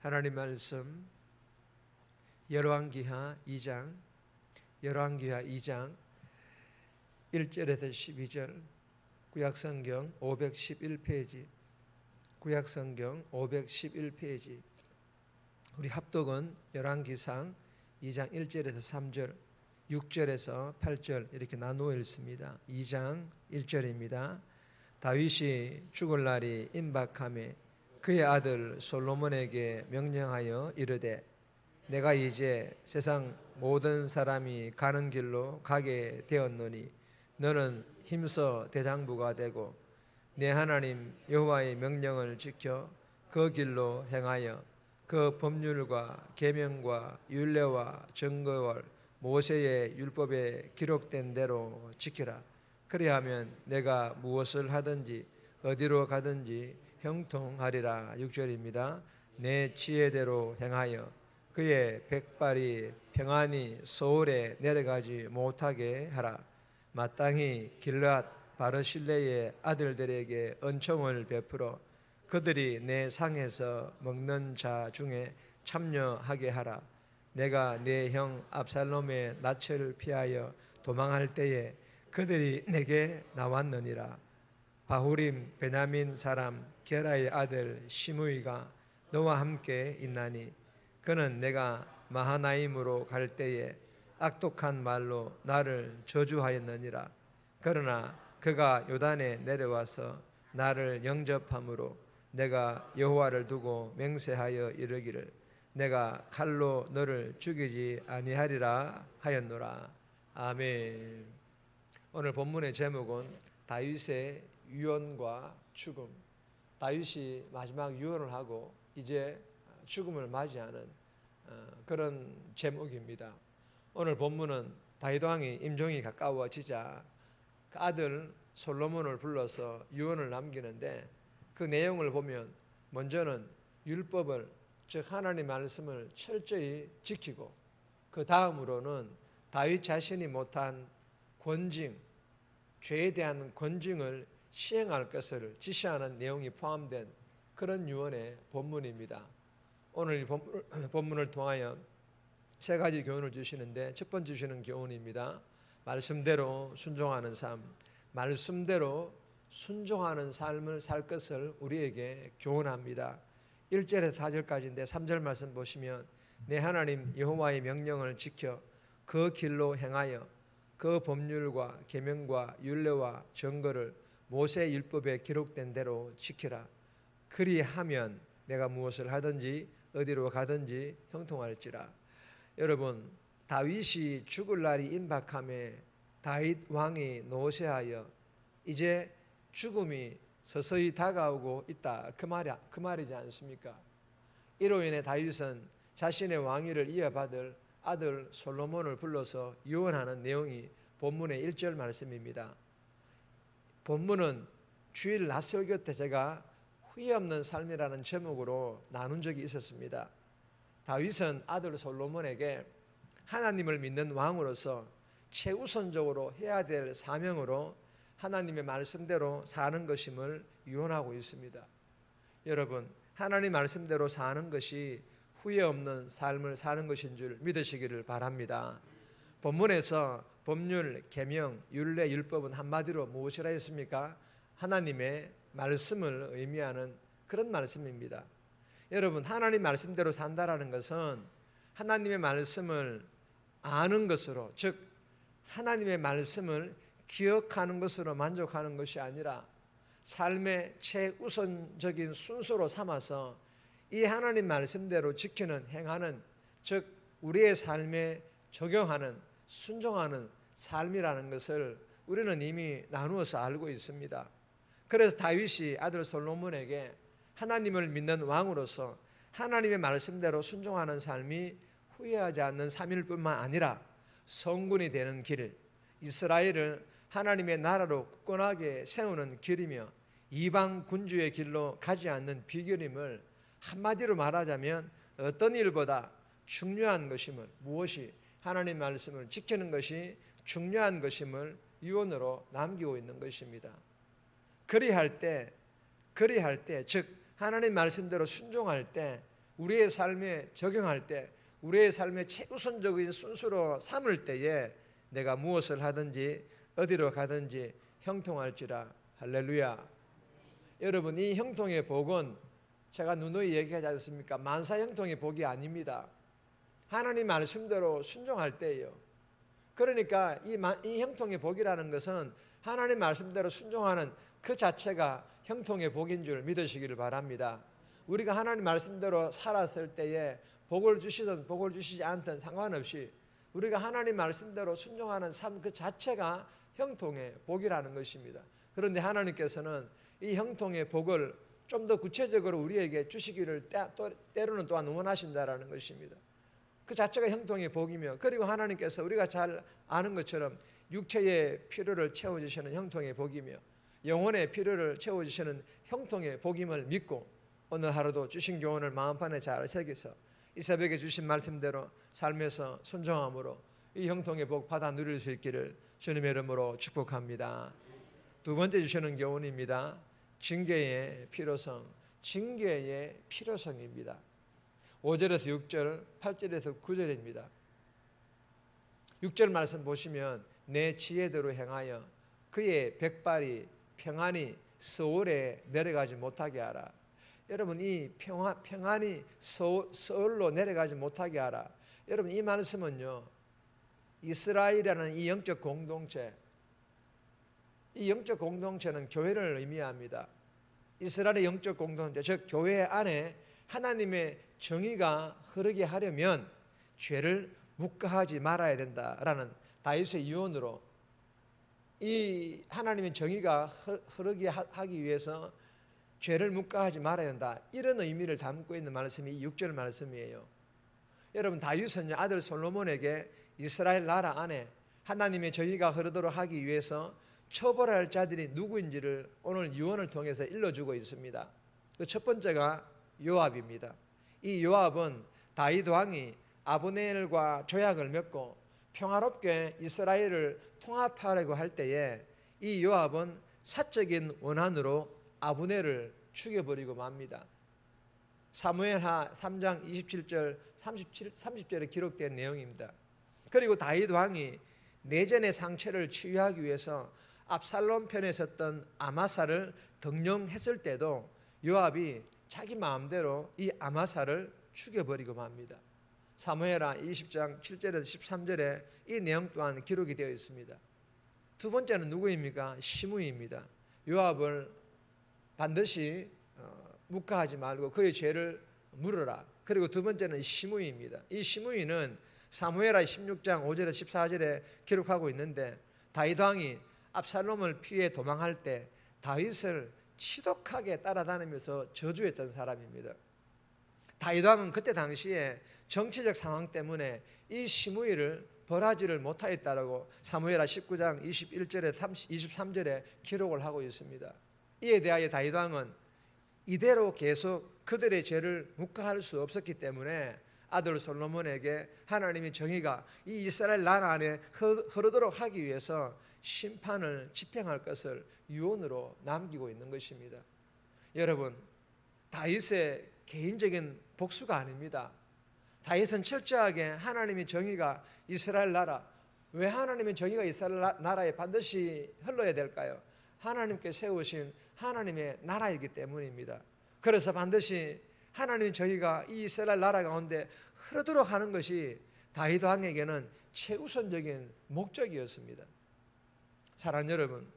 하나님 말씀 열왕기하 2장 1절에서 12절, 구약성경 511페이지, 우리 합독은 열왕기상 2장 1절에서 3절, 6절에서 8절 이렇게 나누어 읽습니다. 2장 1절입니다. 다윗이 죽을 날이 임박하매 그의 아들 솔로몬에게 명령하여 이르되, 내가 이제 세상 모든 사람이 가는 길로 가게 되었노니 너는 힘써 대장부가 되고 내 하나님 여호와의 명령을 지켜 그 길로 행하여 그 법률과 계명과 율례와 증거와 모세의 율법에 기록된 대로 지키라. 그리하면 내가 무엇을 하든지 어디로 가든지 형통하리라. 6절입니다. 내 지혜대로 행하여 그의 백발이 평안히 소홀에 내려가지 못하게 하라. 마땅히 길앗 바르실레의 아들들에게 은총을 베풀어 그들이 내 상에서 먹는 자 중에 참여하게 하라. 내가 내 형 압살롬의 낯을 피하여 도망할 때에 그들이 내게 나왔느니라. 바후림 베냐민 사람 게라의 아들 시므이가 너와 함께 있나니 그는 내가 마하나임으로 갈 때에 악독한 말로 나를 저주하였느니라. 그러나 그가 요단에 내려와서 나를 영접함으로 내가 여호와를 두고 맹세하여 이르기를 내가 칼로 너를 죽이지 아니하리라 하였노라. 아멘. 오늘 본문의 제목은 다윗의 유언과 죽음. 다윗이 마지막 유언을 하고 이제 죽음을 맞이하는 그런 제목입니다. 오늘 본문은 다윗 왕이 임종이 가까워지자 그 아들 솔로몬을 불러서 유언을 남기는데, 그 내용을 보면 먼저는 율법을, 즉 하나님의 말씀을 철저히 지키고, 그 다음으로는 다윗 자신이 못한 권징, 죄에 대한 권징을 시행할 것을 지시하는 내용이 포함된 그런 유언의 본문입니다. 오늘 이 본문을 통하여 세 가지 교훈을 주시는데, 첫 번째 주시는 교훈입니다. 말씀대로 순종하는 삶, 말씀대로 순종하는 삶을 살 것을 우리에게 교훈합니다. 1절에서 4절까지인데 3절 말씀 보시면 내 하나님 여호와의 명령을 지켜 그 길로 행하여 그 법률과 계명과 율례와 증거를 모세 율법에 기록된 대로 지키라. 그리하면 내가 무엇을 하든지 어디로 가든지 형통할지라. 여러분, 다윗이 죽을 날이 임박함에 다윗 왕이 노쇠하여 이제 죽음이 서서히 다가오고 있다, 그 말이지 않습니까? 이로 인해 다윗은 자신의 왕위를 이어받을 아들 솔로몬을 불러서 유언하는 내용이 본문의 1절 말씀입니다. 본문은 주일 낮설교 때 제가 후회 없는 삶이라는 제목으로 나눈 적이 있었습니다. 다윗은 아들 솔로몬에게 하나님을 믿는 왕으로서 최우선적으로 해야 될 사명으로 하나님의 말씀대로 사는 것임을 유언하고 있습니다. 여러분, 하나님 말씀대로 사는 것이 후회 없는 삶을 사는 것인 줄 믿으시기를 바랍니다. 본문에서 법률, 계명, 율례, 율법은 한마디로 무엇이라 했습니까? 하나님의 말씀을 의미하는 그런 말씀입니다. 여러분, 하나님 말씀대로 산다라는 것은 하나님의 말씀을 아는 것으로, 즉 하나님의 말씀을 기억하는 것으로 만족하는 것이 아니라 삶의 최우선적인 순서로 삼아서 이 하나님 말씀대로 지키는, 행하는, 즉 우리의 삶에 적용하는, 순종하는 삶이라는 것을 우리는 이미 나누어서 알고 있습니다. 그래서 다윗이 아들 솔로몬에게 하나님을 믿는 왕으로서 하나님의 말씀대로 순종하는 삶이 후회하지 않는 삶일 뿐만 아니라 성군이 되는 길, 이스라엘을 하나님의 나라로 굳건하게 세우는 길이며 이방 군주의 길로 가지 않는 비결임을 한마디로 말하자면 어떤 일보다 중요한 것임을, 무엇이 하나님 말씀을 지키는 것이 중요한 것임을 유언으로 남기고 있는 것입니다. 그리할 때, 즉 하나님 말씀대로 순종할 때 우리의 삶에 적용할 때, 우리의 삶의 최우선적인 순수로 삼을 때에 내가 무엇을 하든지 어디로 가든지 형통할지라. 할렐루야. 여러분, 이 형통의 복은 제가 누누이 얘기하지 않습니까? 만사형통의 복이 아닙니다. 하나님 말씀대로 순종할 때예요. 그러니까 이 형통의 복이라는 것은 하나님 말씀대로 순종하는 그 자체가 형통의 복인 줄 믿으시기를 바랍니다. 우리가 하나님 말씀대로 살았을 때에 복을 주시든 복을 주시지 않든 상관없이 우리가 하나님 말씀대로 순종하는 삶 그 자체가 형통의 복이라는 것입니다. 그런데 하나님께서는 이 형통의 복을 좀 더 구체적으로 우리에게 주시기를 때로는 또한 원하신다라는 것입니다. 그 자체가 형통의 복이며, 그리고 하나님께서 우리가 잘 아는 것처럼 육체의 필요를 채워주시는 형통의 복이며 영혼의 필요를 채워주시는 형통의 복임을 믿고 오늘 하루도 주신 교훈을 마음판에 잘 새겨서 이 새벽에 주신 말씀대로 삶에서 순종함으로 이 형통의 복 받아 누릴 수 있기를 주님의 이름으로 축복합니다. 두 번째 주시는 교훈입니다. 징계의 필요성, 징계의 필요성입니다. 5절에서 6절, 8절에서 9절입니다. 6절 말씀 보시면 내 지혜대로 행하여 그의 백발이 평안히 서울에 내려가지 못하게 하라. 여러분, 이 평안히 서울로 내려가지 못하게 하라. 여러분, 이 말씀은요, 이스라엘이라는 이 영적 공동체, 이 영적 공동체는 교회를 의미합니다. 이스라엘의 영적 공동체, 즉 교회 안에 하나님의 정의가 흐르게 하려면 죄를 묵과하지 말아야 된다라는 다윗의 유언으로 이 하나님의 정의가 흐르게 하기 위해서 죄를 묵과하지 말아야 된다, 이런 의미를 담고 있는 말씀이 6절 말씀이에요. 여러분, 다윗은 아들 솔로몬에게 이스라엘 나라 안에 하나님의 정의가 흐르도록 하기 위해서 처벌할 자들이 누구인지를 오늘 유언을 통해서 일러주고 있습니다. 그 첫 번째가 요압입니다. 이 요압은 다윗 왕이 아브넬과 조약을 맺고 평화롭게 이스라엘을 통합하려고 할 때에 이 요압은 사적인 원한으로 아브넬을 죽여버리고 맙니다. 사무엘하 3장 27절 30절에 기록된 내용입니다. 그리고 다윗 왕이 내전의 상처를 치유하기 위해서 압살롬 편에 섰던 아마사를 등용했을 때도 요압이 자기 마음대로 이 아마사를 죽여버리고 맙니다. 사무엘하 20장 7절에서 13절에 이 내용 또한 기록이 되어 있습니다. 두 번째는 누구입니까? 시므이입니다. 요압을 반드시 묵과하지 말고 그의 죄를 물으라. 그리고 두 번째는 시므이입니다. 이 시므이는 사무엘하 16장 5절에서 14절에 기록하고 있는데 다윗 왕이 압살롬을 피해 도망할 때 다윗을 지독하게 따라다니면서 저주했던 사람입니다. 다윗 왕은 그때 당시에 정치적 상황 때문에 이 시므이를 벌하지를 못하였다라고 사무엘하 19장 21절에 23절에 기록을 하고 있습니다. 이에 대하여 다윗 왕은 이대로 계속 그들의 죄를 묵과할 수 없었기 때문에 아들 솔로몬에게 하나님의 정의가 이 이스라엘 나라 안에 흐르도록 하기 위해서 심판을 집행할 것을 유언으로 남기고 있는 것입니다. 여러분, 다윗의 개인적인 복수가 아닙니다. 다윗은 철저하게 하나님의 정의가 이스라엘 나라, 왜 하나님의 정의가 이스라엘 나라에 반드시 흘러야 될까요? 하나님께 세우신 하나님의 나라이기 때문입니다. 그래서 반드시 하나님의 정의가 이 이스라엘 나라 가운데 흐르도록 하는 것이 다윗 왕에게는 최우선적인 목적이었습니다. 사랑하는 여러분,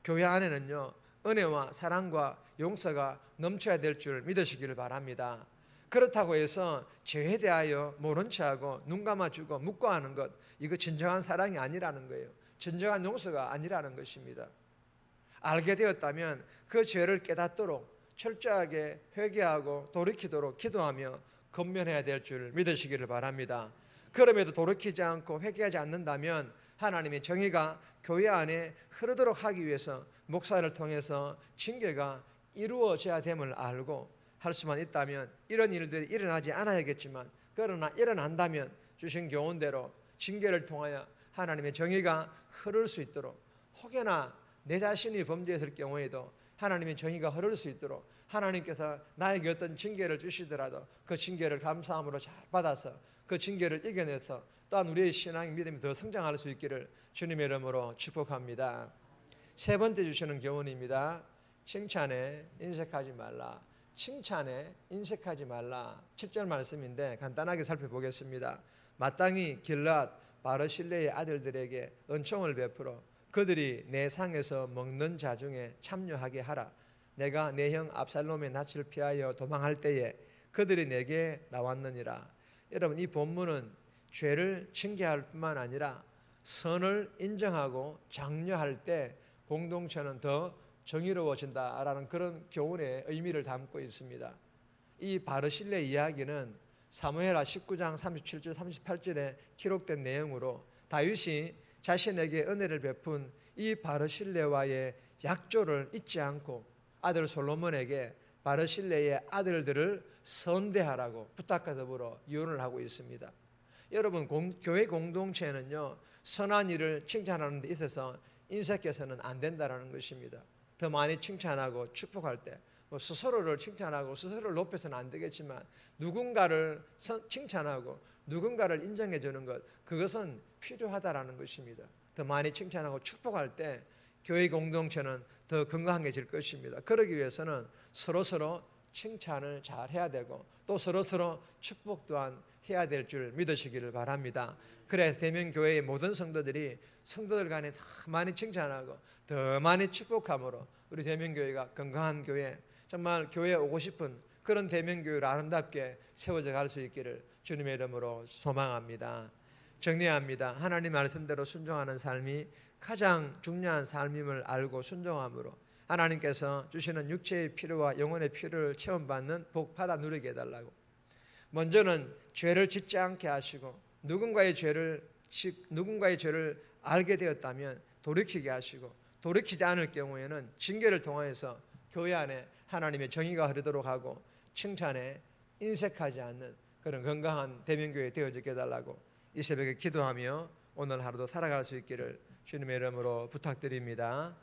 교회 안에는요, 은혜와 사랑과 용서가 넘쳐야 될 줄 믿으시기를 바랍니다. 그렇다고 해서 죄에 대하여 모른 체하고 눈 감아주고 묵과하는 것, 이거 진정한 사랑이 아니라는 거예요. 진정한 용서가 아니라는 것입니다. 알게 되었다면 그 죄를 깨닫도록 철저하게 회개하고 돌이키도록 기도하며 건면해야 될 줄 믿으시기를 바랍니다. 그럼에도 돌이키지 않고 회개하지 않는다면 하나님의 정의가 교회 안에 흐르도록 하기 위해서 목사를 통해서 징계가 이루어져야 됨을 알고 할 수만 있다면 이런 일들이 일어나지 않아야겠지만, 그러나 일어난다면 주신 교훈대로 징계를 통하여 하나님의 정의가 흐를 수 있도록, 혹여나 내 자신이 범죄했을 경우에도 하나님의 정의가 흐를 수 있도록 하나님께서 나에게 어떤 징계를 주시더라도 그 징계를 감사함으로 잘 받아서 그 징계를 이겨내서 또한 우리의 신앙 믿음이 더 성장할 수 있기를 주님의 이름으로 축복합니다. 세 번째 주시는 교훈입니다. 칭찬에 인색하지 말라. 칭찬에 인색하지 말라. 7절 말씀인데 간단하게 살펴보겠습니다. 마땅히 길앗 바르실레의 아들들에게 은총을 베풀어 그들이 내 상에서 먹는 자 중에 참여하게 하라. 내가 내 형 압살롬의 낯을 피하여 도망할 때에 그들이 내게 나왔느니라. 여러분, 이 본문은 죄를 징계할 뿐만 아니라 선을 인정하고 장려할 때 공동체는 더 정의로워진다라는 그런 교훈의 의미를 담고 있습니다. 이 바르실레 이야기는 사무엘하 19장 37절 38절에 기록된 내용으로 다윗이 자신에게 은혜를 베푼 이 바르실레와의 약조를 잊지 않고 아들 솔로몬에게 바르실레의 아들들을 선대하라고 부탁과 더불어 유언을 하고 있습니다. 여러분, 교회 공동체는요, 선한 일을 칭찬하는 데 있어서 인색해서는 안 된다는 것입니다. 더 많이 칭찬하고 축복할 때 스스로를 칭찬하고 스스로를 높여서는 안 되겠지만 누군가를 칭찬하고 누군가를 인정해 주는 것, 그것은 필요하다라는 것입니다. 더 많이 칭찬하고 축복할 때 교회 공동체는 더 건강해질 것입니다. 그러기 위해서는 서로서로 칭찬을 잘 해야 되고 또 서로서로 축복 또한 해야 될 줄 믿으시기를 바랍니다. 그래 대면교회의 모든 성도들이 성도들 간에 더 많이 칭찬하고 더 많이 축복함으로 우리 대면교회가 건강한 교회, 정말 교회에 오고 싶은 그런 대면교회로 아름답게 세워져 갈 수 있기를 주님의 이름으로 소망합니다. 정리합니다. 하나님 말씀대로 순종하는 삶이 가장 중요한 삶임을 알고 순종함으로 하나님께서 주시는 육체의 필요와 영혼의 필요를 체험받는 복 받아 누리게 해달라고, 먼저는 죄를 짓지 않게 하시고 누군가의 죄를 알게 되었다면 돌이키게 하시고 돌이키지 않을 경우에는 징계를 통하여서 교회 안에 하나님의 정의가 흐르도록 하고 칭찬에 인색하지 않는 그런 건강한 대면교회 되어지게 해달라고 이 새벽에 기도하며 오늘 하루도 살아갈 수 있기를 주님의 이름으로 부탁드립니다.